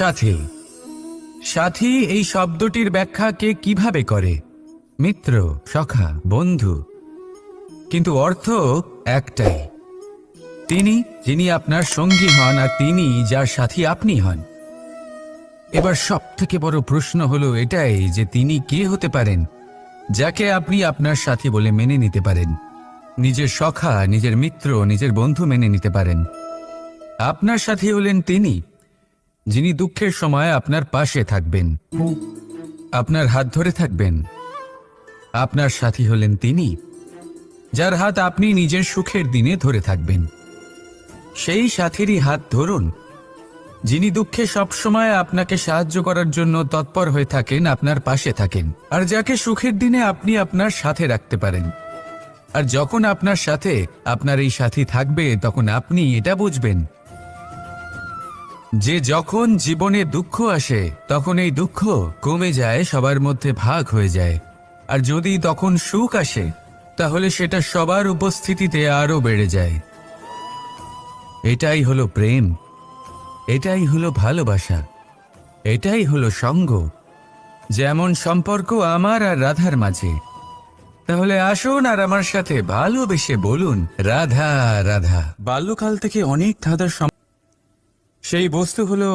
সাথী। সাথী এই শব্দটির ব্যাখ্যা কে কিভাবে করে? মিত্র, সখা, বন্ধু। কিন্তু অর্থ একটাই, তিনি যিনি আপনার সঙ্গী হন আর তিনি যার সাথী আপনি হন। এবার সব থেকে বড় প্রশ্ন হলো এটাই যে তিনি কে হতে পারেন যাকে আপনি আপনার সাথী বলে মেনে নিতে পারেন, নিজের সখা, নিজের মিত্র, নিজের বন্ধু মেনে নিতে পারেন। আপনার সাথী হলেন তিনি যিনি দুঃখের সময় আপনার পাশে থাকবেন, আপনার হাত ধরে থাকবেন। আপনার সাথী হলেন তিনি যার হাত আপনি নিজের সুখের দিনে ধরে থাকবেন। সেই সাথীরই হাত ধরুন যিনি দুঃখে সবসময় আপনাকে সাহায্য করার জন্য তৎপর হয়ে থাকেন, আপনার পাশে থাকেন, আর যাকে সুখের দিনে আপনি আপনার সাথে রাখতে পারেন। আর যখন আপনার সাথে আপনার এই সাথী থাকবে তখন আপনি এটা বুঝবেন যে যখন জীবনে দুঃখ আসে তখন এই দুঃখ কমে যায়, সবার মধ্যে ভাগ হয়ে যায়। আর যদি তখন সুখ আসে তাহলে সেটা সবার উপস্থিতিতে আরো বেড়ে যায়। এটাই হলো প্রেম, এটাই হলো ভালোবাসা, এটাই হলো সঙ্গ। যেমন সম্পর্ক আমার আর রাধার মাঝে। তাহলে আসুন আর আমার সাথে ভালোবেসে বলুন, রাধা রাধা। বাল্যকাল থেকে অনেক ধাঁধার সেই বস্তু হলো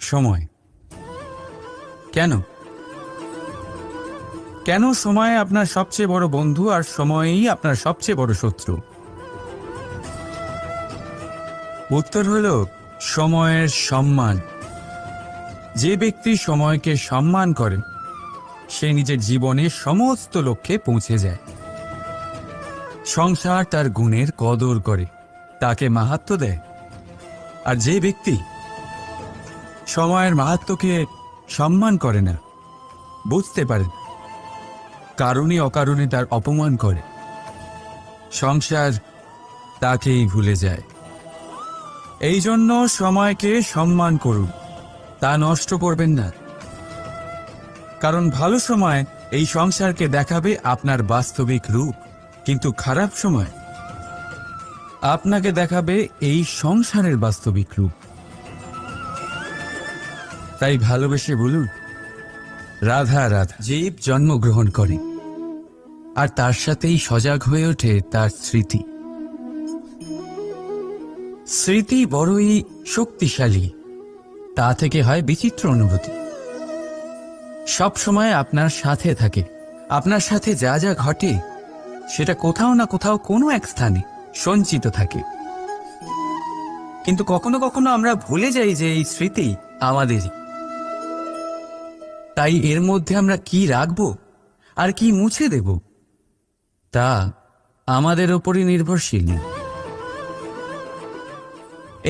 সময়। কেন কেন সময় আপনার সবচেয়ে বড় বন্ধু আর সময়ই আপনার সবচেয়ে বড় শত্রু? উত্তর হলো সময়ের সম্মান। যে ব্যক্তি সময়কে সম্মান করে সে নিজের জীবনে সমস্ত লক্ষ্যে পৌঁছে যায়। সংসার তার গুণের কদর করে, তাকে মাহাত্ম্য দেয়। আর যে ব্যক্তি সময়ের মাহাত্ম্যকে সম্মান করে না, বুঝতে পারে, কারণে অকারণে তার অপমান করে, সংসার তাকেই ভুলে যায়। এই জন্য সময়কে সম্মান করুন, তা নষ্ট করবেন না। কারণ ভালো সময় এই সংসারকে দেখাবে আপনার বাস্তবিক রূপ, কিন্তু খারাপ সময় আপনাকে দেখাবে এই সংসারের বাস্তবিক রূপ। তাই ভালোবেসে বলুন, রাধা রাধা। জীব জন্মগ্রহণ করে আর তার সাথেই সজাগ হয়ে ওঠে তার স্মৃতি। স্মৃতি বড়ই শক্তিশালী, তা থেকে হয় বিচিত্র অনুভূতি। সব সময় আপনার সাথে থাকে, আপনার সাথে যা যা ঘটে সেটা কোথাও না কোথাও কোনো এক স্থানে সঞ্চিত থাকে। কিন্তু কখনো কখনো আমরা ভুলে যাই যে এই স্মৃতি আমাদেরই। তাই এর মধ্যে আমরা কি রাখবো আর কি মুছে দেব তা আমাদের ওপরই নির্ভরশীল।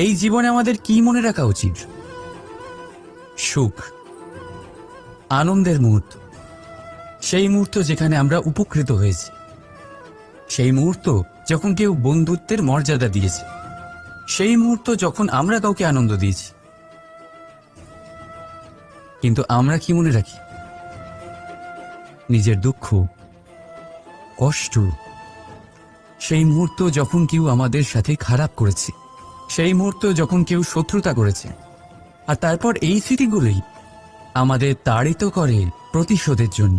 এই জীবনে আমাদের কি মনে রাখা উচিত? সুখ, আনন্দের মুহূর্ত, সেই মুহূর্ত যেখানে আমরা উপকৃত হয়েছি, সেই মুহূর্ত যখন কেউ বন্ধুত্বের মর্যাদা দিয়েছে, সেই মুহূর্ত যখন আমরা কাউকে আনন্দ দিয়েছি। কিন্তু আমরা কি মনে রাখি? নিজের দুঃখ, কষ্ট, সেই মুহূর্ত যখন কেউ আমাদের সাথে খারাপ করেছে, সেই মুহূর্ত যখন কেউ শত্রুতা করেছে। আর তারপর এই স্মৃতিগুলোই আমাদের তাড়িত করে প্রতিশোধের জন্য।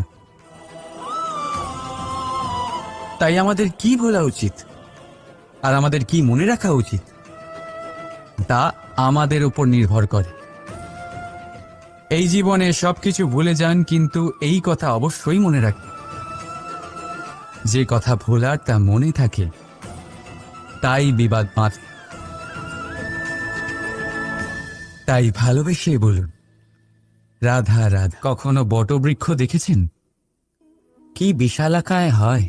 তাই আমাদের কি বলা উচিত আর আমাদের কি মনে রাখা উচিত তা আমাদের উপর নির্ভর করে। এই জীবনে সবকিছু ভুলে যান, কিন্তু এই কথা অবশ্যই মনে রাখেন, যে কথা ভোলার তা মনে থাকে তাই বিবাদ বাঁধে। তাই ভালোবেসে বলুন, রাধা রাধা। কখনো বটবৃক্ষ দেখেছেন? কি বিশালাকায় হয়।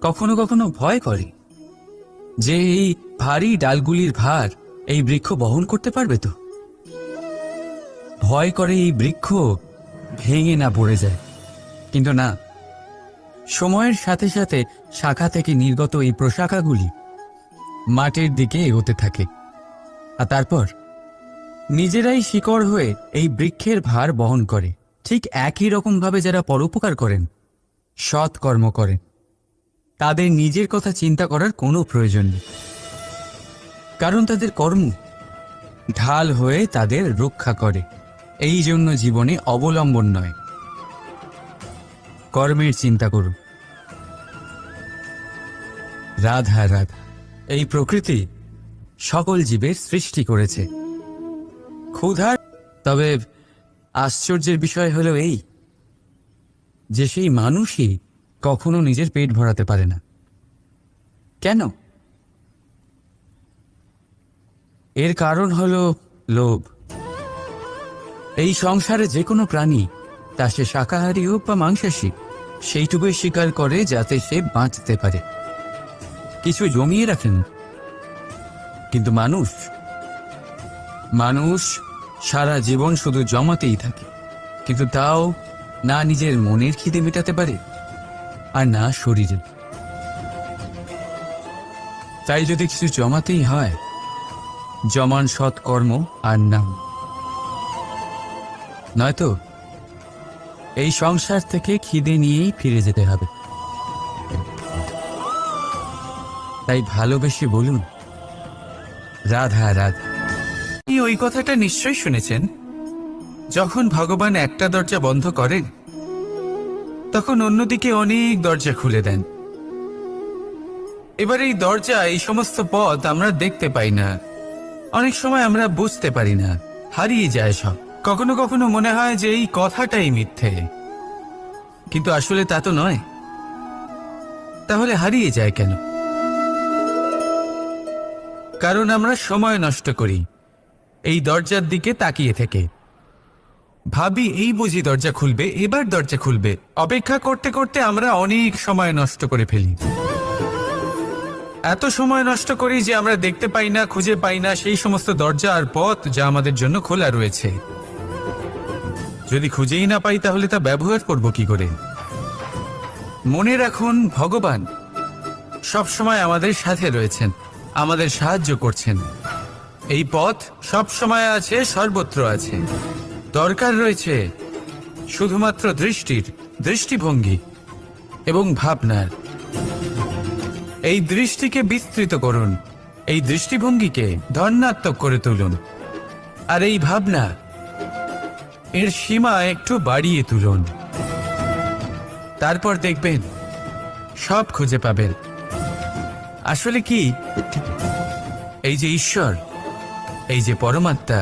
কখনো কখনো ভয় করে যে এই ভারী ডালগুলির ভার এই বৃক্ষ বহন করতে পারবে তো। ভয় করে এই বৃক্ষ ভেঙে না পড়ে যায়। কিন্তু না, সময়ের সাথে সাথে শাখা থেকে নির্গত এই প্রশাখাগুলি মাটির দিকে এগোতে থাকে, আর তারপর নিজেরাই শিকড় হয়ে এই বৃক্ষের ভার বহন করে। ঠিক একই রকমভাবে যারা পরোপকার করেন, সৎ কর্ম করেন, তাদের নিজের কথা চিন্তা করার কোনো প্রয়োজন নেই। কারণ তাদের কর্ম ঢাল হয়ে তাদের রক্ষা করে। এই জন্য জীবনে অবলম্বন নয়, কর্মের চিন্তা করুন। রাধা রাধা। এই প্রকৃতি সকল জীবের সৃষ্টি করেছে ক্ষুধার। তবে আশ্চর্যের বিষয় হলো এই যে সেই মানুষই কখনো নিজের পেট ভরাতে পারে না। কেন? এর কারণ হলো লোভ। এই সংসারে যে কোনো প্রাণী, তা সে শাকাহারী হোক বা মাংসাশী, সেইটুকুই স্বীকার করে যাতে সে বাঁচতে পারে, কিছু জমিয়ে রাখেন। কিন্তু মানুষ সারা জীবন শুধু জমাতেই থাকে, কিন্তু তাও না নিজের মনের খিদে মেটাতে পারে আর না শরীরের। তাই যদি কিছু জমাতেই হয়, জমান সৎকর্ম আর নাম, নয়তো এই সংসার থেকে খিদে নিয়েই ফিরে যেতে হবে। তাই ভালোবেসে বলুন রাধা রাধা। আপনি ওই কথাটা নিশ্চয়ই শুনেছেন, যখন ভগবান একটা দরজা বন্ধ করেন তখন অন্যদিকে অনেক দরজা খুলে দেন। এবার এই দরজা, এই সমস্ত পথ আমরা দেখতে পাই না, অনেক সময় আমরা বুঝতে পারি না, হারিয়ে যায় সব। কখনো কখনো মনে হয় যে এই কথাটাই মিথ্যে, কিন্তু আসলে তা তো নয়। তাহলে হারিয়ে যায় কেন? কারণ আমরা সময় নষ্ট করি এই দরজার দিকে তাকিয়ে থেকে। ভাবি এই বুঝি দরজা খুলবে, এবার দরজা খুলবে। অপেক্ষা করতে করতে আমরা অনেক সময় নষ্ট করে ফেলি। এত সময় নষ্ট করি যে আমরা দেখতে পাই না, খুঁজে পাই না সেই সমস্ত দরজা আর পথ যা আমাদের জন্য খোলা রয়েছে। যদি খুঁজেই না পাই তাহলে তা ব্যবহার করব কি করে? মনে রাখুন, ভগবান সব সময় আমাদের সাথে রয়েছেন, আমাদের সাহায্য করছেন। এই পথ সব সময় আছে, সর্বত্র আছে। দরকার রয়েছে শুধুমাত্র দৃষ্টিভঙ্গি এবং ভাবনার। এই দৃষ্টিকে বিস্তৃত করুন, এই দৃষ্টিভঙ্গিকে ধনাত্মক করে তুলুন, আর এই ভাবনা এর সীমা একটু বাড়িয়ে তুলুন। তারপর দেখবেন সব খুঁজে পাবেন। আসলে কি, এই যে ঈশ্বর, এই যে পরমাত্মা,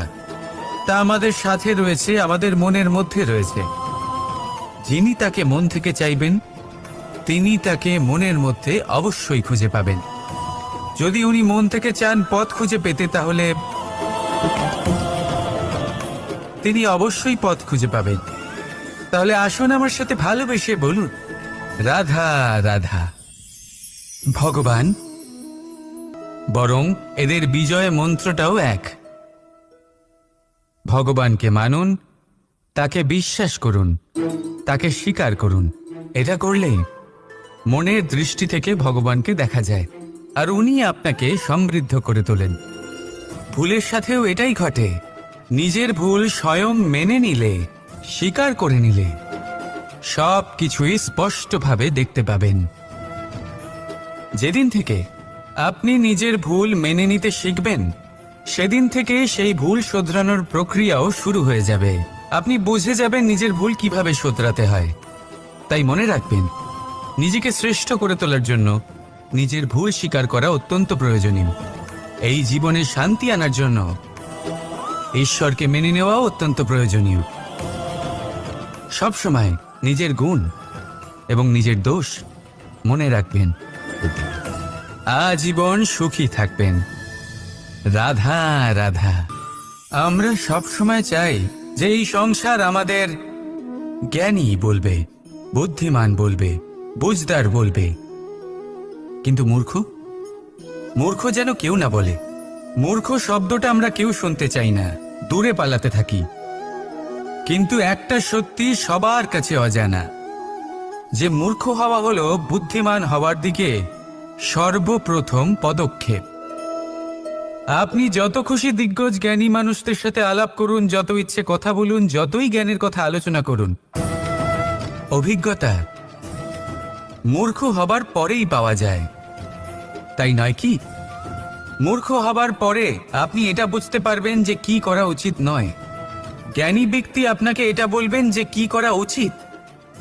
তা আমাদের সাথে রয়েছে, আমাদের মনের মধ্যে রয়েছে। যিনি তাকে মন থেকে চাইবেন তিনি তাকে মনের মধ্যে অবশ্যই খুঁজে পাবেন। যদি উনি মন থেকে চান পথ খুঁজে পেতে, তাহলে তিনি অবশ্যই পথ খুঁজে পাবেন। তাহলে আসুন আমার সাথে ভালোবেসে বলুন রাধা রাধা। ভগবান, বরং এদের বিজয় মন্ত্রটাও এক। ভগবানকে মানুন, তাকে বিশ্বাস করুন, তাকে স্বীকার করুন। এটা করলেই মনের দৃষ্টি থেকে ভগবানকে দেখা যায়, আর উনি আপনাকে সমৃদ্ধ করে তোলেন। ভুলের সাথেও এটাই ঘটে। নিজের ভুল স্বয়ং মেনে নিলে, স্বীকার করে নিলে, সব কিছুই স্পষ্টভাবে দেখতে পাবেন। যেদিন থেকে আপনি নিজের ভুল মেনে নিতে শিখবেন, সেদিন থেকে সেই ভুল শোধরানোর প্রক্রিয়াও শুরু হয়ে যাবে। আপনি বুঝে যাবেন নিজের ভুল কিভাবে শোধরাতে হয়। তাই মনে রাখবেন, নিজেকে শ্রেষ্ঠ করে তোলার জন্য নিজের ভুল স্বীকার করা অত্যন্ত প্রয়োজনীয়। এই জীবনে শান্তি আনার জন্য ঈশ্বরকে মেনে নেওয়াও অত্যন্ত প্রয়োজনীয়। সবসময় নিজের গুণ এবং নিজের দোষ মনে রাখবেন, আজীবন সুখী থাকবেন। রাধা রাধা। আমরা সবসময় চাই যে এই সংসার আমাদের জ্ঞানী বলবে, বুদ্ধিমান বলবে, বুঝদার বলবে, কিন্তু মূর্খ যেন কেউ না বলে। মূর্খ শব্দটা আমরা কেউ শুনতে চাই না, দূরে পালাতে থাকি। কিন্তু একটা সত্যি সবার কাছে অজানা, যে মূর্খ হওয়া হলো বুদ্ধিমান হওয়ার দিকে সর্বপ্রথম পদক্ষেপ। আপনি যত খুশি দিগ্গজ জ্ঞানী মানুষদের সাথে আলাপ করুন, যত ইচ্ছে কথা বলুন, যতই জ্ঞানের কথা আলোচনা করুন, অভিজ্ঞতা মূর্খ হবার পরেই পাওয়া যায়, তাই নয় কি? মূর্খ হবার পরে আপনি এটা বুঝতে পারবেন যে কি করা উচিত নয়। জ্ঞানী ব্যক্তি আপনাকে এটা বলবেন যে কি করা উচিত।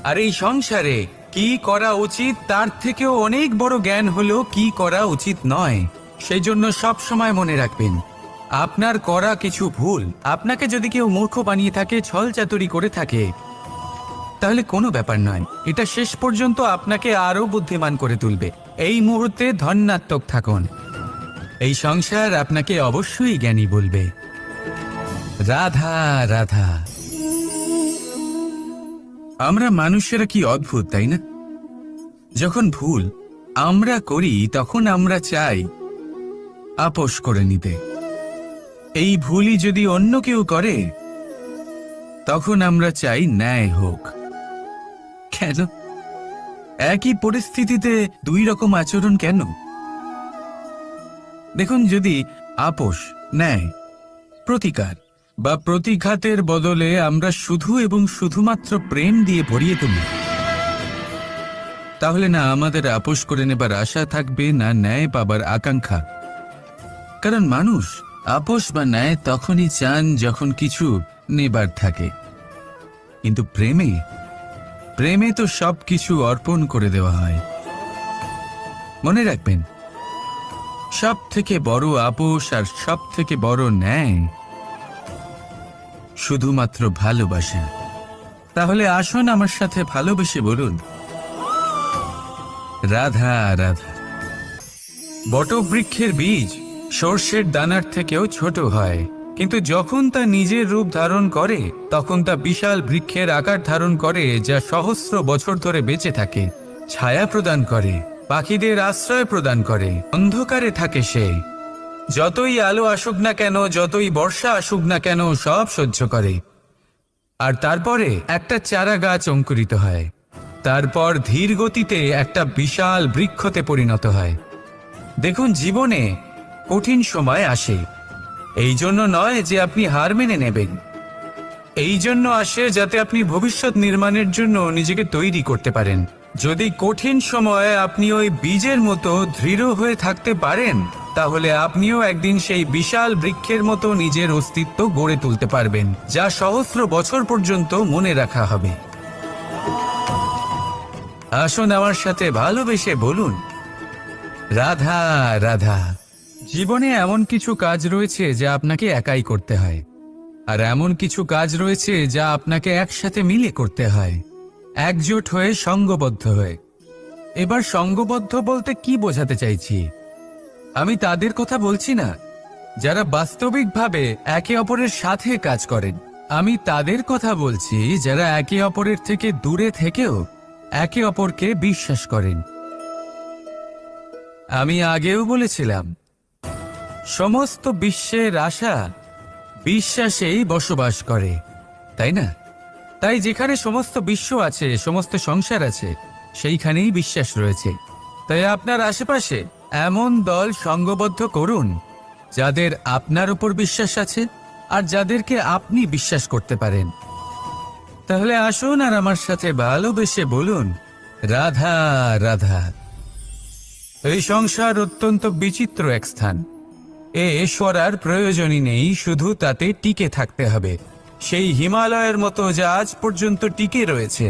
আর এই সংসারে কি করা উচিত তার থেকেও অনেক বড় জ্ঞান হলো কি করা উচিত নয়। সেই জন্য সব সময় মনে রাখবেন, আপনার করা কিছু ভুল আপনাকে যদি কেউ মূর্খ বানিয়ে থাকে, ছল চাতুরি করে থাকে, তাহলে কোনো ব্যাপার নয়, এটা শেষ পর্যন্ত আপনাকে আরো বুদ্ধিমান করে তুলবে। এই মুহূর্তে ধন্যাত্মক থাকুন, এই সংসার আপনাকে অবশ্যই জ্ঞানী বলবে। রাধা রাধা। আমরা মানুষেরা কি অদ্ভুত, তাই না? যখন ভুল আমরা করি তখন আমরা চাই আপোষ করে নিতে। এই ভুলই যদি অন্য কেউ করে তখন আমরা চাই ন্যায় হোক। কেন? একই পরিস্থিতিতে দুই রকম আচরণ কেন? দেখুন, যদি আপোষ, ন্যায়, প্রতিকার বা প্রতিঘাতের বদলে আমরা শুধু এবং শুধুমাত্র প্রেম দিয়ে ভরিয়ে তুলি, তাহলে না আমাদের আপোষ করে নেবার আশা থাকবে, না ন্যায় পাবার আকাঙ্ক্ষা। কারণ মানুষ আপোষ বা ন্যায় তখনই চান যখন কিছু নেবার থাকে, কিন্তু প্রেমে তো সব কিছু অর্পণ করে দেওয়া হয়। মনে রাখবেন, সব থেকে বড় আপোষ আর সব থেকে বড় ন্যায় শুধুমাত্র ভালোবাসা। তাহলে আসুন আমার সাথে ভালোবেসে বলুন, রাধা রাধা। বটবৃক্ষের বীজ সর্ষের দানার থেকেও ছোট হয়, কিন্তু যখন তা নিজের রূপ ধারণ করে তখন তা বিশাল বৃক্ষের আকার ধারণ করে, যা সহস্র বছর ধরে বেঁচে থাকে, ছায়া প্রদান করে, পাখিদের আশ্রয় প্রদান করে। অন্ধকারে থাকে সে, যতই আলো আসুক না কেন, যতই বর্ষা আসুক না কেন, সব সহ্য করে। আর তারপরে একটা চারা গাছ অঙ্কুরিত হয়, তারপর ধীর গতিতে একটা বিশাল বৃক্ষতে পরিণত হয়। দেখুন, জীবনে কঠিন সময় আসে, এই জন্য নয় যে আপনি হার মেনে নেবেন, এই জন্য আসে যাতে আপনি ভবিষ্যৎ নির্মাণের জন্য নিজেকে তৈরি করতে পারেন। যদি কঠিন সময়ে আপনি ওই বীজের মতো দৃঢ় হয়ে থাকতে পারেন, তাহলে আপনিও একদিন সেই বিশাল বৃক্ষের মতো নিজের অস্তিত্ব গড়ে তুলতে পারবেন, যা সহস্র বছর পর্যন্ত মনে রাখা হবে। আসুন আমার সাথে ভালোবেসে বলুন, রাধা রাধা। জীবনে এমন কিছু কাজ রয়েছে যা আপনাকে একাই করতে হয়, আর এমন কিছু কাজ রয়েছে যা আপনাকে একসাথে মিলে করতে হয়, একজোট হয়ে, সঙ্গবদ্ধ হয়ে। এবার সঙ্গবদ্ধ বলতে কি বোঝাতে চাইছি? আমি তাদের কথা বলছি না যারা বাস্তবিকভাবে একে অপরের সাথে কাজ করেন। আমি তাদের কথা বলছি যারা একে অপরের থেকে দূরে থেকেও একে অপরকে বিশ্বাস করেন। আমি আগেও বলেছিলাম, সমস্ত বিশ্বের আশা বিশ্বাসেই বসবাস করে, তাই না? তাই যেখানে সমস্ত বিশ্ব আছে, সমস্ত সংসার আছে, সেইখানেই বিশ্বাস রয়েছে। তাই আপনার আশেপাশে এমন দল সঙ্গবদ্ধ করুন যাদের আপনার উপর বিশ্বাস আছে আর যাদেরকে আপনি বিশ্বাস করতে পারেন। তাহলে আসুন আর আমার সাথে ভালোবেসে বলুন, রাধা রাধা। এই সংসার অত্যন্ত বিচিত্র এক স্থান। সরার প্রয়োজনই নেই, শুধু তাতে টিকে থাকতে হবে, সেই হিমালয়ের মতো যা আজ পর্যন্ত টিকে রয়েছে।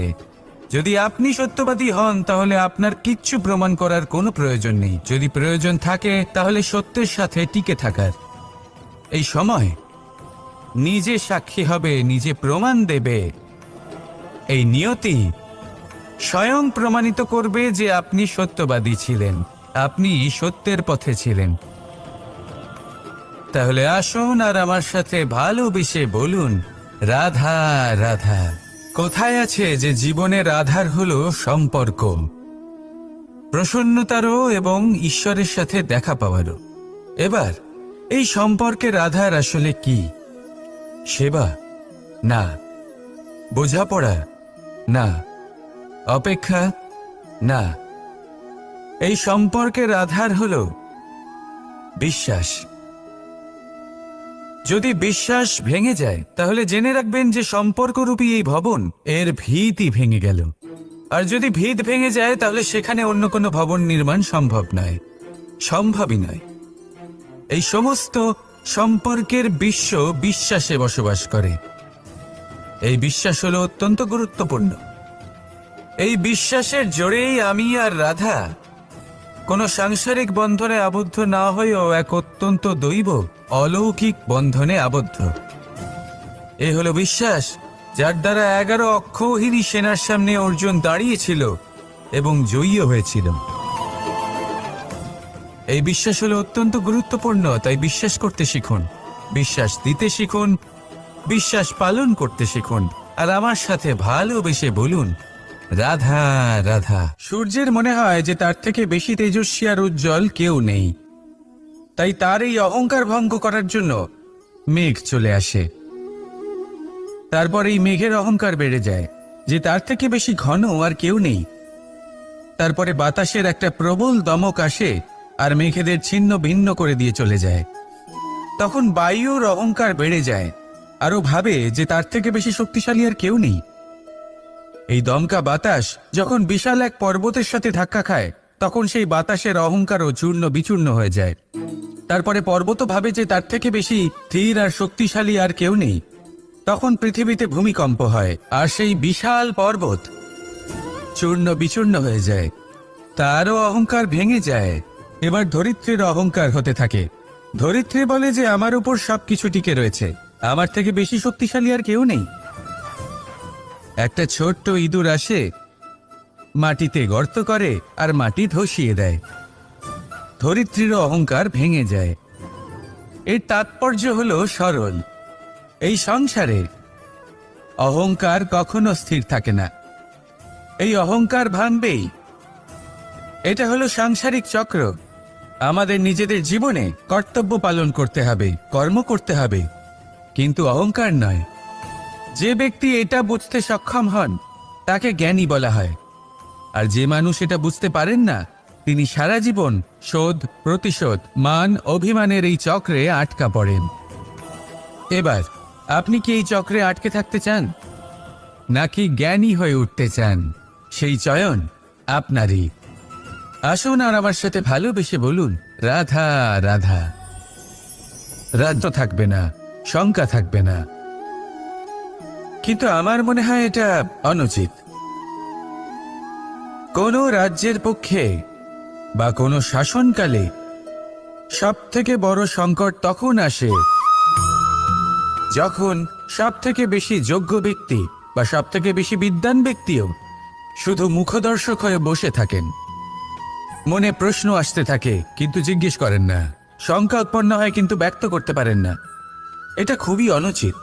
যদি আপনি সত্যবাদী হন তাহলে আপনার কিচ্ছু প্রমাণ করার কোনো প্রয়োজন নেই। যদি প্রয়োজন থাকে তাহলে সত্যের সাথে টিকে থাকার। এই সময় নিজে সাক্ষী হবে, নিজে প্রমাণ দেবে। এই নিয়তি স্বয়ং প্রমাণিত করবে যে আপনি সত্যবাদী ছিলেন, আপনি সত্যের পথে ছিলেন। তাহলে আসুন আর আমার সাথে ভালোবেসে বলুন, রাধা রাধা। কোথায় আছে যে জীবনের আধার হলো সম্পর্ক, প্রসন্নতারও এবং ঈশ্বরের সাথে দেখা পাওয়ারও। এবার এই সম্পর্কের আধার আসলে কি? সেবা? না। বোঝাপড়া? না। অপেক্ষা? না। এই সম্পর্কের আধার হলো বিশ্বাস। যদি বিশ্বাস ভেঙে যায় তাহলে জেনে রাখবেন যে সম্পর্করূপী এই ভবন, এর ভিতই ভেঙে গেল। আর যদি ভিত ভেঙে যায় তাহলে সেখানে অন্য কোনো ভবন নির্মাণ সম্ভব নয়, সম্ভবই নয়। এই সমস্ত সম্পর্কের বিশ্ব বিশ্বাসে বসবাস করে। এই বিশ্বাস হলো অত্যন্ত গুরুত্বপূর্ণ। এই বিশ্বাসের জোরেই আমি আর রাধা কোনো সাংসারিক বন্ধনে আবদ্ধ না হয়েও এক অত্যন্ত দৈব অলৌকিক বন্ধনে আবদ্ধ। এ হলো বিশ্বাস যার দ্বারা 11 অক্ষৌহিনী সেনার সামনে অর্জুন দাঁড়িয়েছিল এবং জয়ী হয়েছিল। এই বিশ্বাস হলো অত্যন্ত গুরুত্বপূর্ণ, তাই বিশ্বাস করতে শিখুন, বিশ্বাস দিতে শিখুন, বিশ্বাস পালন করতে শিখুন, আর আমার সাথে ভালোবেসে বলুন, রাধা রাধা। সূর্যের মনে হয় যে তার থেকে বেশি তেজস্বী আর উজ্জ্বল কেউ নেই, তাই তার এই অহংকার ভঙ্গ করার জন্য মেঘ চলে আসে। তারপর এই মেঘের অহংকার বেড়ে যায় যে তার থেকে বেশি ঘন আর কেউ নেই। তারপরে বাতাসের একটা প্রবল দমক আসে আর মেঘেদের ছিন্ন ভিন্ন করে দিয়ে চলে যায়। তখন বায়ুর অহংকার বেড়ে যায়, আরো ভাবে যে তার থেকে বেশি শক্তিশালী আর কেউ নেই। এই দমকা বাতাস যখন বিশাল এক পর্বতের সাথে ধাক্কা খায়, তখন সেই বাতাসের অহংকারও চূর্ণ বিচূর্ণ হয়ে যায়। তারপরে পর্বত ভাবে যে তার থেকে বেশি স্থির আর শক্তিশালী আর কেউ নেই। তখন পৃথিবীতে ভূমিকম্প হয় আর সেই বিশাল পর্বত চূর্ণ বিচূর্ণ হয়ে যায়, তারও অহংকার ভেঙে যায়। এবার ধরিত্রীর অহংকার হতে থাকে। ধরিত্রী বলে যে আমার উপর সবকিছু টিকে রয়েছে, আমার থেকে বেশি শক্তিশালী আর কেউ নেই। একটা ছোট্ট ইঁদুর আসে, মাটিতে গর্ত করে আর মাটি ধসিয়ে দেয়। ধরিত্রীর অহংকার ভেঙে যায়। এর তাৎপর্য হলো সরল, এই সংসারে অহংকার কখনো স্থির থাকে না, এই অহংকার ভাঙবেই। এটা হলো সাংসারিক চক্র। আমাদের নিজেদের জীবনে কর্তব্য পালন করতে হবে, কর্ম করতে হবে, কিন্তু অহংকার নয়। যে ব্যক্তি এটা বুঝতে সক্ষম হন তাকে জ্ঞানী বলা হয়, আর যে মানুষ এটা বুঝতে পারেন না তিনি সারা জীবন শোধ প্রতিশোধ মান অভিমানের এই চক্রে আটকা পড়েন। এবার আপনি কি এই চক্রে আটকে থাকতে চান নাকি জ্ঞানী হয়ে উঠতে চান? সেই চয়ন আপনারই। আসুন আর আমার সাথে ভালোবেসে বলুন, রাধা রাধা। রাজ্য থাকবে না, শঙ্কা থাকবে না, কিন্তু আমার মনে হয় এটা অনুচিত। কোন রাজ্যের পক্ষে বা কোনো শাসনকালে সব থেকে বড় সংকট তখন আসে যখন সব থেকে বেশি যোগ্য ব্যক্তি বা সব থেকে বেশি বিদ্বান ব্যক্তিও শুধু মুখদর্শক হয়ে বসে থাকেন। মনে প্রশ্ন আসতে থাকে কিন্তু জিজ্ঞেস করেন না, শঙ্কা উৎপন্ন হয় কিন্তু ব্যক্ত করতে পারেন না। এটা খুবই অনুচিত।